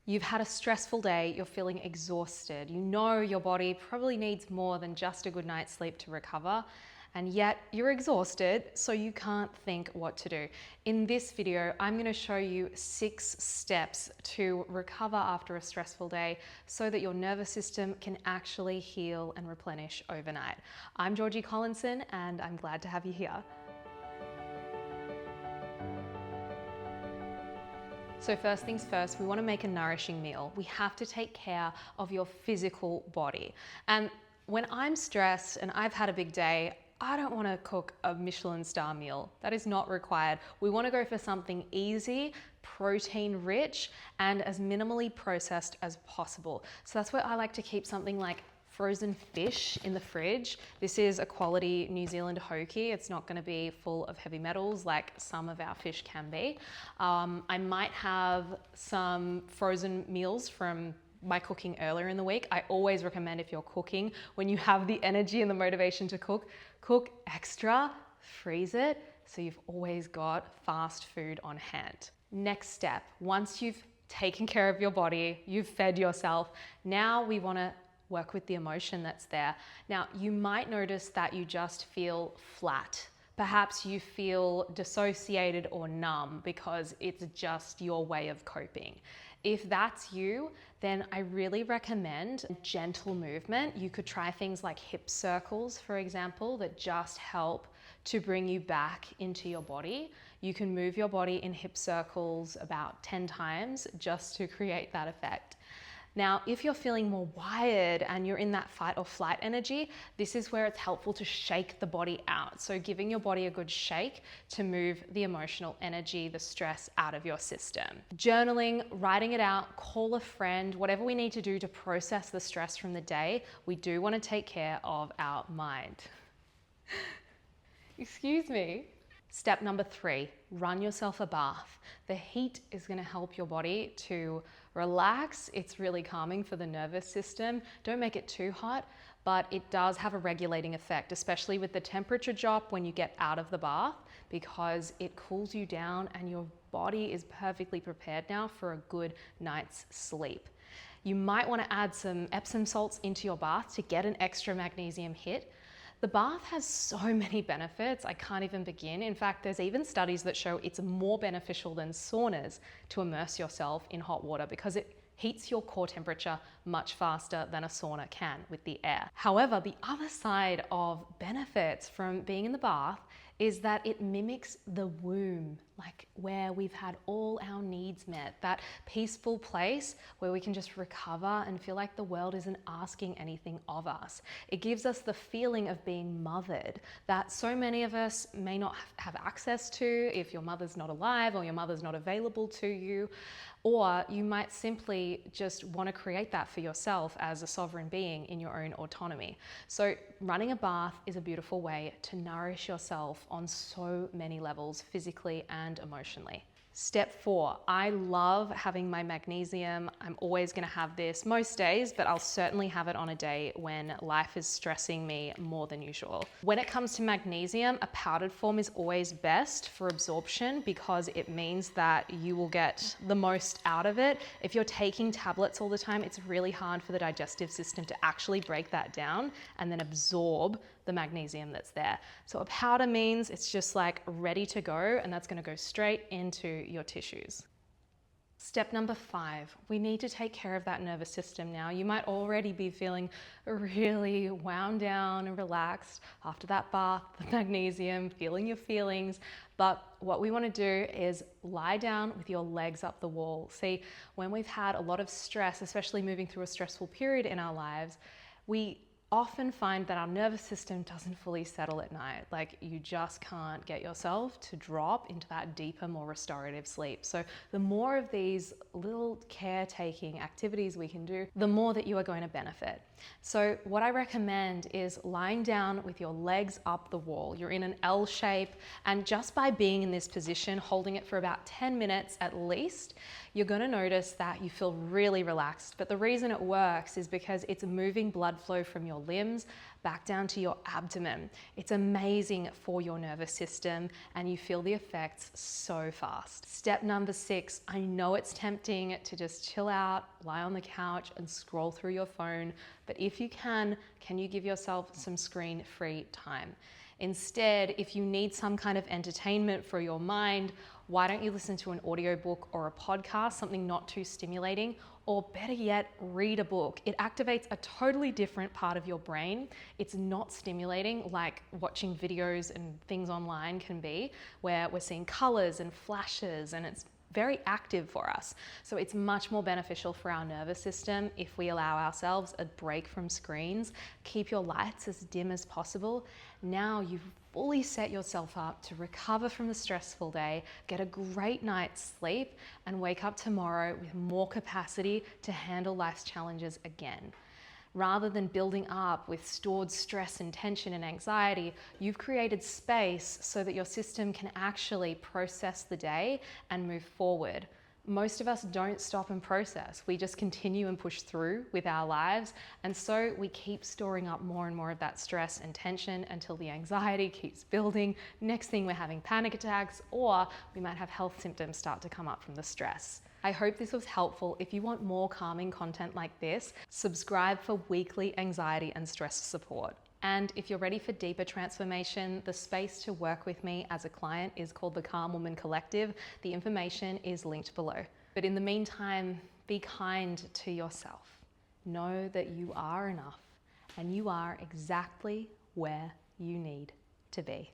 You've had a stressful day, you're feeling exhausted. You know your body probably needs more than just a good night's sleep to recover, and yet you're exhausted, so you can't think what to do. In this video, I'm going to show you 6 steps to recover after a stressful day so that your nervous system can actually heal and replenish overnight. I'm Georgie Collinson, and I'm glad to have you here. So first things first, we want to make a nourishing meal. We have to take care of your physical body. And when I'm stressed and I've had a big day, I don't want to cook a Michelin star meal. That is not required. We want to go for something easy, protein rich, and as minimally processed as possible. So that's where I like to keep something like frozen fish in the fridge. This is a quality New Zealand hoki. It's not going to be full of heavy metals like some of our fish can be. I might have some frozen meals from my cooking earlier in the week. I always recommend, if you're cooking, when you have the energy and the motivation to cook, cook extra, freeze it, so you've always got fast food on hand. Next step, once you've taken care of your body, you've fed yourself, now we want to work with the emotion that's there. Now, you might notice that you just feel flat. Perhaps you feel dissociated or numb because it's just your way of coping. If that's you, then I really recommend gentle movement. You could try things like hip circles, for example, that just help to bring you back into your body. You can move your body in hip circles about 10 times just to create that effect. Now, if you're feeling more wired and you're in that fight or flight energy, this is where it's helpful to shake the body out. So giving your body a good shake to move the emotional energy, the stress out of your system. Journaling, writing it out, call a friend, whatever we need to do to process the stress from the day, we do want to take care of our mind. Excuse me. Step number 3, run yourself a bath. The heat is going to help your body to relax. It's really calming for the nervous system. Don't make it too hot, but it does have a regulating effect, especially with the temperature drop when you get out of the bath, because it cools you down and your body is perfectly prepared now for a good night's sleep. You might want to add some Epsom salts into your bath to get an extra magnesium hit. The bath has so many benefits, I can't even begin. In fact, there's even studies that show it's more beneficial than saunas to immerse yourself in hot water because it heats your core temperature much faster than a sauna can with the air. However, the other side of benefits from being in the bath is that it mimics the womb, like where we've had all our needs met, that peaceful place where we can just recover and feel like the world isn't asking anything of us. It gives us the feeling of being mothered that so many of us may not have access to if your mother's not alive or your mother's not available to you. Or you might simply just want to create that for yourself as a sovereign being in your own autonomy. So running a bath is a beautiful way to nourish yourself on so many levels, physically and emotionally. Step 4, I love having my magnesium. I'm always going to have this most days, but I'll certainly have it on a day when life is stressing me more than usual. When it comes to magnesium, a powdered form is always best for absorption because it means that you will get the most out of it. If you're taking tablets all the time, it's really hard for the digestive system to actually break that down and then absorb the magnesium that's there. So a powder means it's just like ready to go, and that's going to go straight into your tissues. Step number 5, we need to take care of that nervous system now. You might already be feeling really wound down and relaxed after that bath, the magnesium, feeling your feelings. But what we want to do is lie down with your legs up the wall. See, when we've had a lot of stress, especially moving through a stressful period in our lives, we often find that our nervous system doesn't fully settle at night. Like, you just can't get yourself to drop into that deeper, more restorative sleep. So the more of these little caretaking activities we can do, the more that you are going to benefit. So what I recommend is lying down with your legs up the wall. You're in an L shape, and just by being in this position, holding it for about 10 minutes at least, you're going to notice that you feel really relaxed. But the reason it works is because it's moving blood flow from your your limbs, back down to your abdomen. It's amazing for your nervous system and you feel the effects so fast. Step number 6, I know it's tempting to just chill out, lie on the couch and scroll through your phone, but if you can you give yourself some screen-free time? Instead, if you need some kind of entertainment for your mind, why don't you listen to an audiobook or a podcast, something not too stimulating, or better yet, read a book. It activates a totally different part of your brain. It's not stimulating like watching videos and things online can be, where we're seeing colors and flashes and it's very active for us. So it's much more beneficial for our nervous system if we allow ourselves a break from screens. Keep your lights as dim as possible. Now you've fully set yourself up to recover from the stressful day, get a great night's sleep, and wake up tomorrow with more capacity to handle life's challenges again. Rather than building up with stored stress and tension and anxiety, you've created space so that your system can actually process the day and move forward. Most of us don't stop and process. We just continue and push through with our lives. And so we keep storing up more and more of that stress and tension until the anxiety keeps building. Next thing, we're having panic attacks, or we might have health symptoms start to come up from the stress. I hope this was helpful. If you want more calming content like this, subscribe for weekly anxiety and stress support. And if you're ready for deeper transformation, the space to work with me as a client is called the Calm Woman Collective. The information is linked below. But in the meantime, be kind to yourself. Know that you are enough and you are exactly where you need to be.